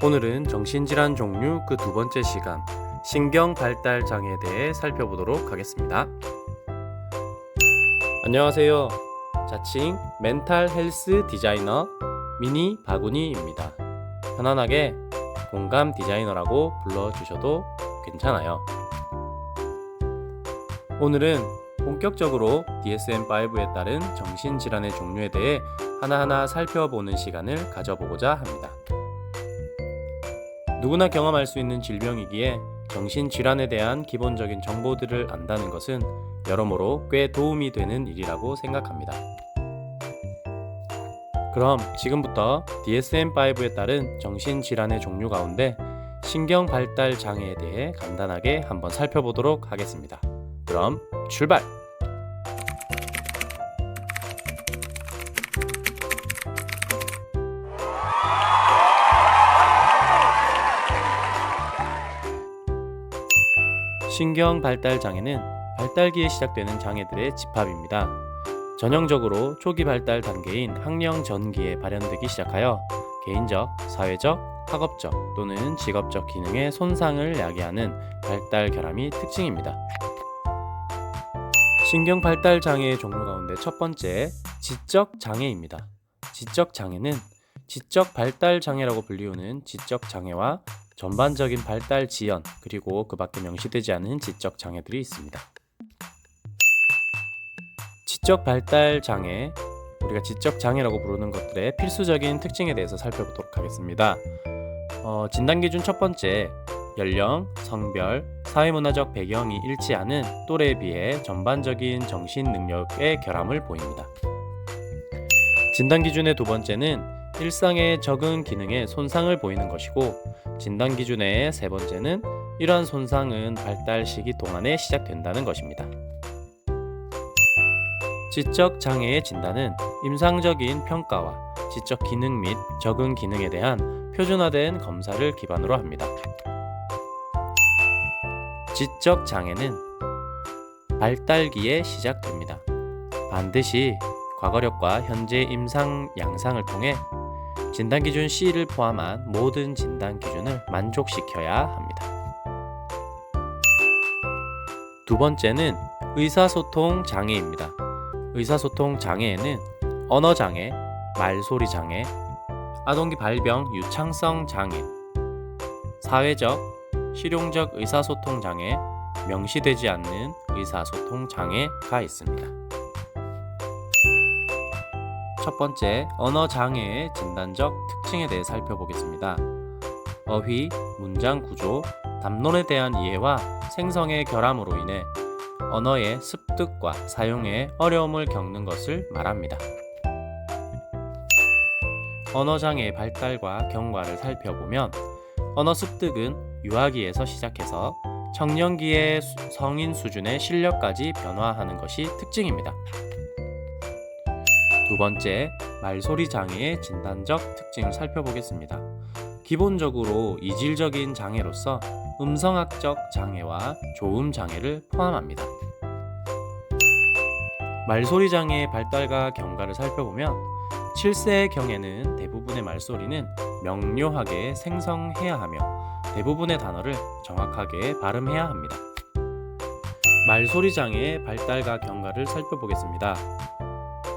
오늘은 정신질환 종류 그 두 번째 시간, 신경발달장애에 대해 살펴보도록 하겠습니다. 안녕하세요. 자칭 멘탈 헬스 디자이너 미니 바구니입니다. 편안하게 공감 디자이너라고 불러주셔도 괜찮아요. 오늘은 본격적으로 DSM-5에 따른 정신질환의 종류에 대해 하나하나 살펴보는 시간을 가져보고자 합니다. 누구나 경험할 수 있는 질병이기에 정신질환에 대한 기본적인 정보들을 안다는 것은 여러모로 꽤 도움이 되는 일이라고 생각합니다. 그럼 지금부터 DSM-5에 따른 정신질환의 종류 가운데 신경발달장애에 대해 간단하게 한번 살펴보도록 하겠습니다. 그럼 출발! 신경발달장애는 발달기에 시작되는 장애들의 집합입니다. 전형적으로 초기 발달 단계인 학령 전기에 발현되기 시작하여 개인적, 사회적, 학업적 또는 직업적 기능의 손상을 야기하는 발달 결함이 특징입니다. 신경발달장애의 종류 가운데 첫 번째, 지적장애입니다. 지적장애는 지적발달장애라고 불리우는 지적장애와 전반적인 발달 지연 그리고 그 밖에 명시되지 않은 지적장애들이 있습니다. 지적발달장애, 우리가 지적장애라고 부르는 것들의 필수적인 특징에 대해서 살펴보도록 하겠습니다. 진단기준 첫 번째, 연령, 성별, 사회문화적 배경이 일치하는 또래에 비해 전반적인 정신능력의 결함을 보입니다. 진단기준의 두 번째는 일상의 적응 기능에 손상을 보이는 것이고, 진단기준의 세 번째는 이러한 손상은 발달 시기 동안에 시작된다는 것입니다. 지적장애의 진단은 임상적인 평가와 지적 기능 및 적응 기능에 대한 표준화된 검사를 기반으로 합니다. 지적장애는 발달기에 시작됩니다. 반드시 과거력과 현재 임상 양상을 통해 진단기준 C를 포함한 모든 진단기준을 만족시켜야 합니다. 두 번째는 의사소통 장애입니다. 의사소통 장애에는 언어장애, 말소리 장애, 아동기 발병 유창성 장애, 사회적, 실용적 의사소통 장애, 명시되지 않는 의사소통 장애가 있습니다. 첫 번째, 언어장애의 진단적 특징에 대해 살펴보겠습니다. 어휘, 문장 구조, 담론에 대한 이해와 생성의 결함으로 인해 언어의 습득과 사용에 어려움을 겪는 것을 말합니다. 언어장애의 발달과 경과를 살펴보면 언어 습득은 유아기에서 시작해서 청년기의 성인 수준의 실력까지 변화하는 것이 특징입니다. 두 번째, 말소리 장애의 진단적 특징을 살펴보겠습니다. 기본적으로 이질적인 장애로서 음성학적 장애와 조음 장애를 포함합니다. 말소리 장애의 발달과 경과를 살펴보면 7세경에는 대부분의 말소리는 명료하게 생성해야 하며 대부분의 단어를 정확하게 발음해야 합니다. 말소리 장애의 발달과 경과를 살펴보겠습니다.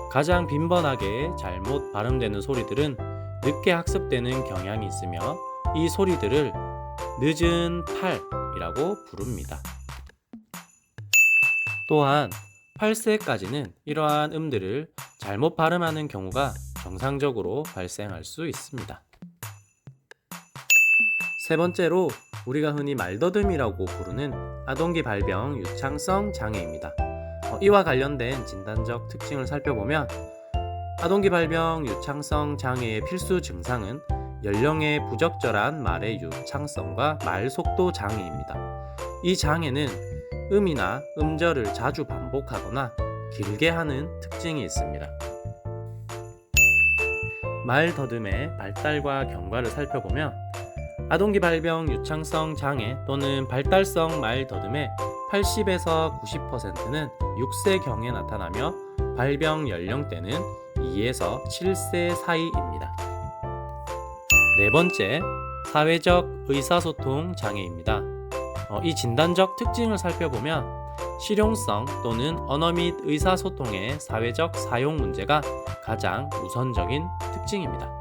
가장 빈번하게 잘못 발음되는 소리들은 늦게 학습되는 경향이 있으며 이 소리들을 늦은 팔이라고 부릅니다. 또한 8세까지는 이러한 음들을 잘못 발음하는 경우가 정상적으로 발생할 수 있습니다. 세 번째로 우리가 흔히 말더듬이라고 부르는 아동기 발병 유창성 장애입니다. 이와 관련된 진단적 특징을 살펴보면 아동기 발병 유창성 장애의 필수 증상은 연령의 부적절한 말의 유창성과 말 속도 장애입니다. 이 장애는 음이나 음절을 자주 반복하거나 길게 하는 특징이 있습니다. 말 더듬의 발달과 경과를 살펴보면 아동기 발병 유창성 장애 또는 발달성 말 더듬의 80에서 90%는 6세경에 나타나며 발병 연령대는 2에서 7세 사이입니다. 네 번째, 사회적 의사소통 장애입니다. 이 진단적 특징을 살펴보면 실용성 또는 언어 및 의사소통의 사회적 사용 문제가 가장 우선적인 특징입니다.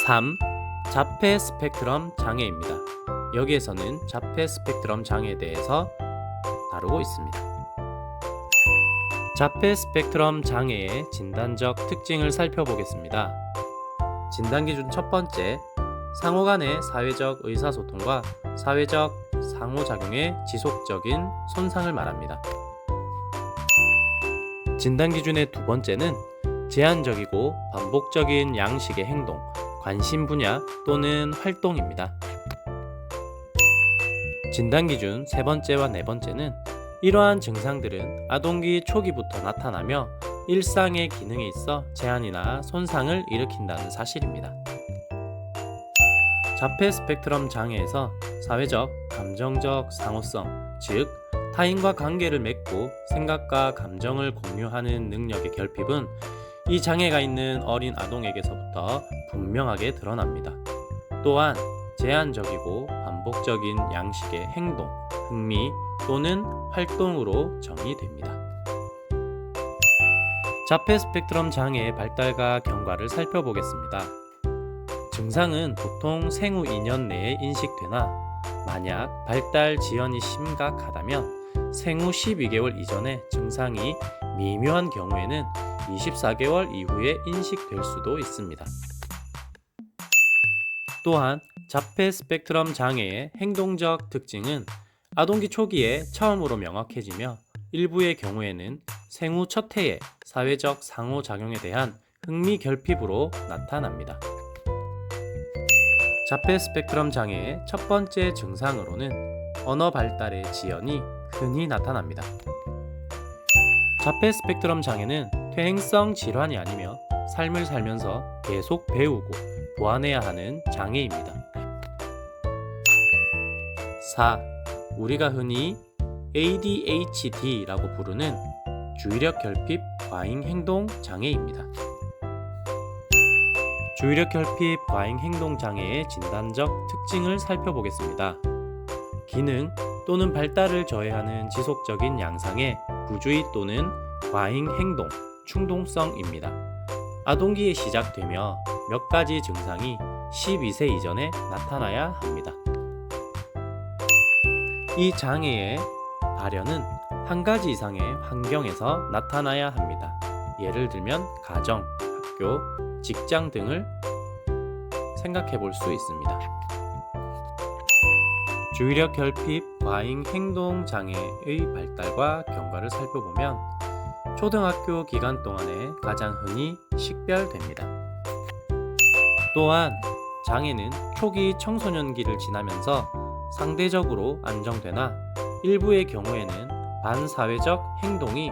3. 자폐 스펙트럼 장애입니다. 여기에서는 자폐 스펙트럼 장애에 대해서 다루고 있습니다. 자폐 스펙트럼 장애의 진단적 특징을 살펴보겠습니다. 진단기준 첫 번째, 상호 간의 사회적 의사소통과 사회적 상호작용의 지속적인 손상을 말합니다. 진단기준의 두 번째는 제한적이고 반복적인 양식의 행동, 관심 분야 또는 활동입니다. 진단기준 세 번째와 네 번째는 이러한 증상들은 아동기 초기부터 나타나며 일상의 기능에 있어 제한이나 손상을 일으킨다는 사실입니다. 자폐 스펙트럼 장애에서 사회적, 감정적 상호성, 즉 타인과 관계를 맺고 생각과 감정을 공유하는 능력의 결핍은 이 장애가 있는 어린 아동에게서부터 분명하게 드러납니다. 또한 제한적이고 반복적인 양식의 행동, 흥미 또는 활동으로 정의됩니다. 자폐 스펙트럼 장애의 발달과 경과를 살펴보겠습니다. 증상은 보통 생후 2년 내에 인식되나 만약 발달 지연이 심각하다면 생후 12개월 이전에 증상이 미묘한 경우에는 24개월 이후에 인식될 수도 있습니다. 또한 자폐 스펙트럼 장애의 행동적 특징은 아동기 초기에 처음으로 명확해지며 일부의 경우에는 생후 첫 해의 사회적 상호작용에 대한 흥미 결핍으로 나타납니다. 자폐 스펙트럼 장애의 첫 번째 증상으로는 언어 발달의 지연이 흔히 나타납니다. 자폐 스펙트럼 장애는 퇴행성 질환이 아니며 삶을 살면서 계속 배우고 보완해야 하는 장애입니다. 4. 우리가 흔히 ADHD라고 부르는 주의력 결핍 과잉 행동 장애입니다. 주의력 결핍 과잉 행동 장애의 진단적 특징을 살펴보겠습니다. 기능 또는 발달을 저해하는 지속적인 양상의 부주의 또는 과잉 행동, 충동성입니다. 아동기에 시작되며 몇 가지 증상이 12세 이전에 나타나야 합니다. 이 장애의 발현은 한 가지 이상의 환경에서 나타나야 합니다. 예를 들면 가정, 학교, 직장 등을 생각해 볼 수 있습니다. 주의력 결핍 과잉 행동 장애의 발달과 경과를 살펴보면 초등학교 기간 동안에 가장 흔히 식별됩니다. 또한 장애는 초기 청소년기를 지나면서 상대적으로 안정되나 일부의 경우에는 반사회적 행동이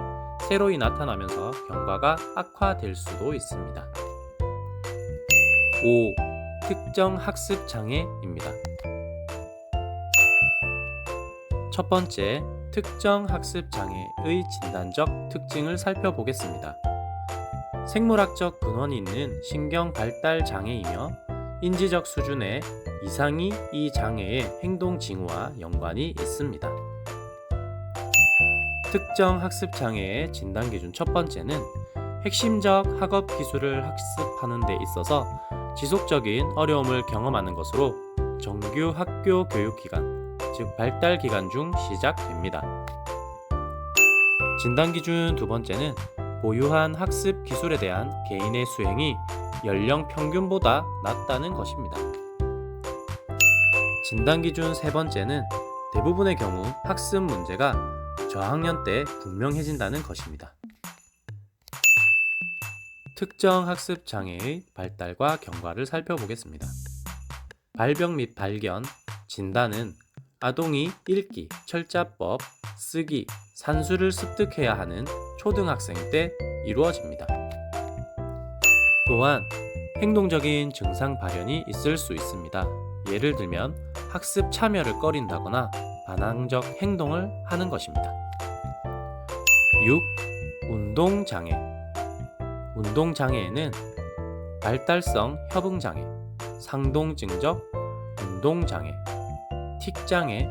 새로이 나타나면서 경과가 악화될 수도 있습니다. 5. 특정 학습 장애입니다. 첫 번째, 특정 학습 장애의 진단적 특징을 살펴보겠습니다. 생물학적 근원이 있는 신경 발달 장애이며 인지적 수준의 이상이 이 장애의 행동 징후와 연관이 있습니다. 특정 학습 장애의 진단 기준 첫 번째는 핵심적 학업 기술을 학습하는 데 있어서 지속적인 어려움을 경험하는 것으로 정규 학교 교육기간, 즉 발달 기간 중 시작됩니다. 진단 기준 두 번째는 보유한 학습 기술에 대한 개인의 수행이 연령 평균보다 낮다는 것입니다. 진단 기준 세 번째는 대부분의 경우 학습 문제가 저학년 때 분명해진다는 것입니다. 특정 학습 장애의 발달과 경과를 살펴보겠습니다. 발병 및 발견, 진단은 아동이 읽기, 철자법, 쓰기, 산수를 습득해야 하는 초등학생 때 이루어집니다. 또한 행동적인 증상 발현이 있을 수 있습니다. 예를 들면 학습 참여를 꺼린다거나 반항적 행동을 하는 것입니다. 6. 운동장애. 운동장애에는 발달성 협응장애, 상동증적 운동장애, 틱장애,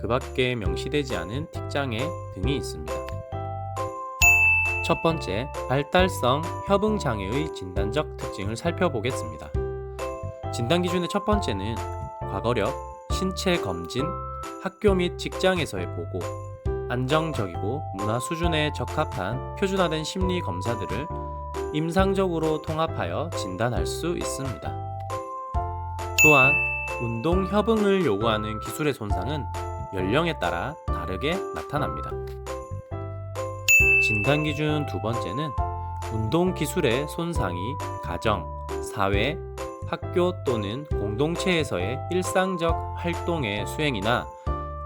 그 밖에 명시되지 않은 틱장애 등이 있습니다. 첫 번째, 발달성 협응장애의 진단적 특징을 살펴보겠습니다. 진단기준의 첫 번째는 과거력, 신체 검진, 학교 및 직장에서의 보고, 안정적이고 문화 수준에 적합한 표준화된 심리 검사들을 임상적으로 통합하여 진단할 수 있습니다. 또한 운동 협응을 요구하는 기술의 손상은 연령에 따라 다르게 나타납니다. 진단기준 두 번째는 운동 기술의 손상이 가정, 사회, 학교 또는 공동체에서의 일상적 활동의 수행이나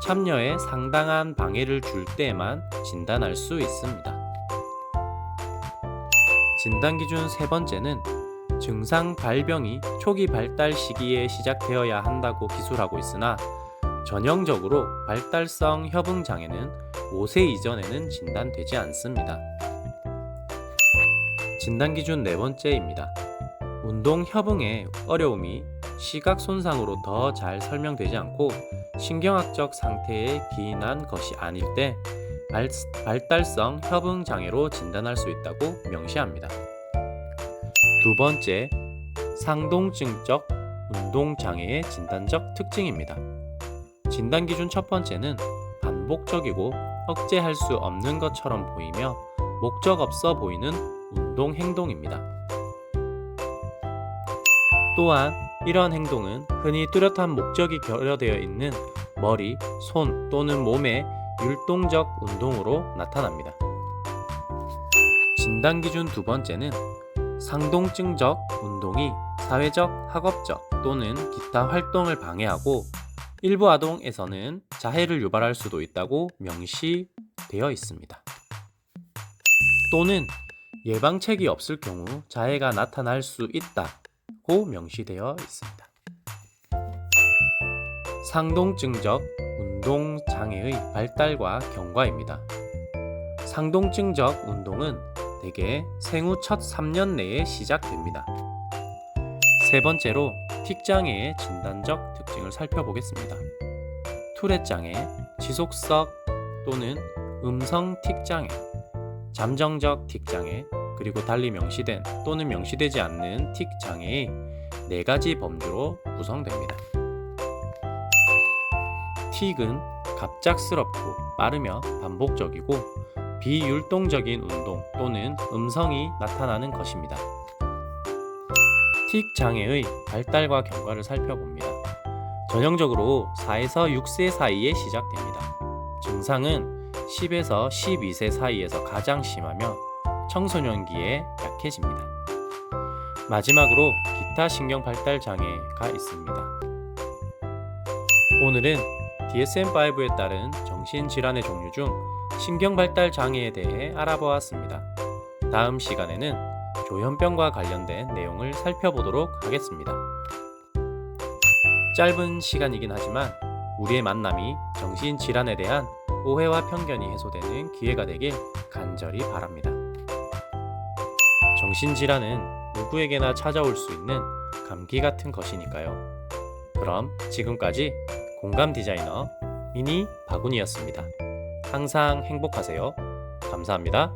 참여에 상당한 방해를 줄 때에만 진단할 수 있습니다. 진단기준 세 번째는 증상 발병이 초기 발달 시기에 시작되어야 한다고 기술하고 있으나 전형적으로 발달성 협응장애는 5세 이전에는 진단되지 않습니다. 진단기준 네 번째입니다. 운동 협응의 어려움이 시각 손상으로 더 잘 설명되지 않고 신경학적 상태에 기인한 것이 아닐 때 발달성 협응장애로 진단할 수 있다고 명시합니다. 두 번째, 상동증적 운동장애의 진단적 특징입니다. 진단기준 첫 번째는 반복적이고 억제할 수 없는 것처럼 보이며 목적 없어 보이는 운동 행동입니다. 또한 이러한 행동은 흔히 뚜렷한 목적이 결여되어 있는 머리, 손 또는 몸의 율동적 운동으로 나타납니다. 진단기준 두 번째는 상동증적 운동이 사회적, 학업적 또는 기타 활동을 방해하고 일부 아동에서는 자해를 유발할 수도 있다고 명시되어 있습니다. 또는 예방책이 없을 경우 자해가 나타날 수 있다고 명시되어 있습니다. 상동증적 운동장애의 발달과 경과입니다. 상동증적 운동은 대개 생후 첫 3년 내에 시작됩니다. 세 번째로 틱장애의 진단적 특징을 살펴보겠습니다. 투렛장애, 지속성 또는 음성 틱장애, 잠정적 틱장애, 그리고 달리 명시된 또는 명시되지 않는 틱장애의 4가지 범주로 구성됩니다. 틱은 갑작스럽고 빠르며 반복적이고 비율동적인 운동 또는 음성이 나타나는 것입니다. 틱 장애의 발달과 경과를 살펴봅니다. 전형적으로 4에서 6세 사이에 시작됩니다. 증상은 10에서 12세 사이에서 가장 심하며 청소년기에 약해집니다. 마지막으로 기타 신경 발달 장애가 있습니다. 오늘은 DSM-5에 따른 정신질환의 종류 중 신경발달 장애에 대해 알아보았습니다. 다음 시간에는 조현병과 관련된 내용을 살펴보도록 하겠습니다. 짧은 시간이긴 하지만 우리의 만남이 정신질환에 대한 오해와 편견이 해소되는 기회가 되길 간절히 바랍니다. 정신질환은 누구에게나 찾아올 수 있는 감기 같은 것이니까요. 그럼 지금까지 공감 디자이너 미니 바구니였습니다. 항상 행복하세요. 감사합니다.